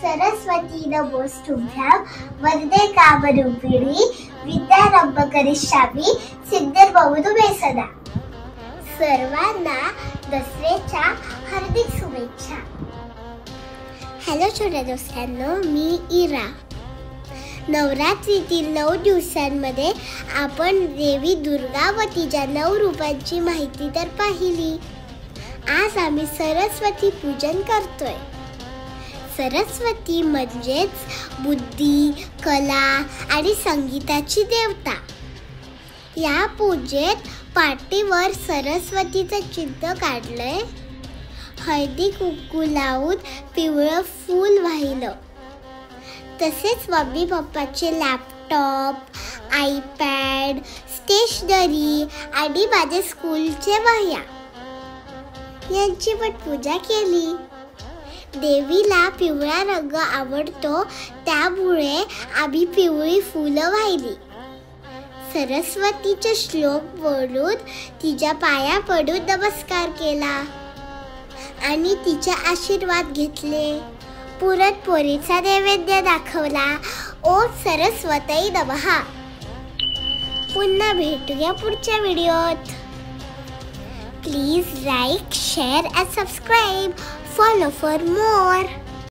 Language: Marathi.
सरस्वती नमोस्तुभ्यां वरदे कामरूपिणी विद्यारंभ करिष्यामि सिद्धिर्भवतु मे सदा। सर्वांना दसऱ्याच्या हार्दिक शुभेच्छा। हॅलो छोट्या दोस्तांनो, मी इरा। नवरात्रीतील 9 दिवसांमध्ये आपण देवी दुर्गा व तिच्या 9 रूपांची माहिती तर पाहिली। आज आम्ही सरस्वती पूजन करतोय। सरस्वती म्हणजेच बुद्धी, कला आणि संगीताची देवता। या पूजेत पाटीवर सरस्वतीचं चिन्ह काढलंय। हळदी कुंकू लावून पिवळं फूल वाहिलं। तसेच मम्मी पप्पाचे लॅपटॉप, आयपॅड, स्टेशनरी आणि माझ्या स्कूलचे वह्या यांची पण पूजा केली। देवीला पिवळा रंग आवडतो, त्यामुळे आम्ही पिवळी फुलं वाहिली। सरस्वतीचे श्लोक बोलून तिच्या पाया पडून नमस्कार केला आणि तिचे आशीर्वाद घेतले। पुरणपोळीचा नैवेद्य दाखवला। ओम सरस्वती नमः। पुन्हा भेटूया पुढच्या व्हिडिओत। Please like, share and subscribe. Follow for more.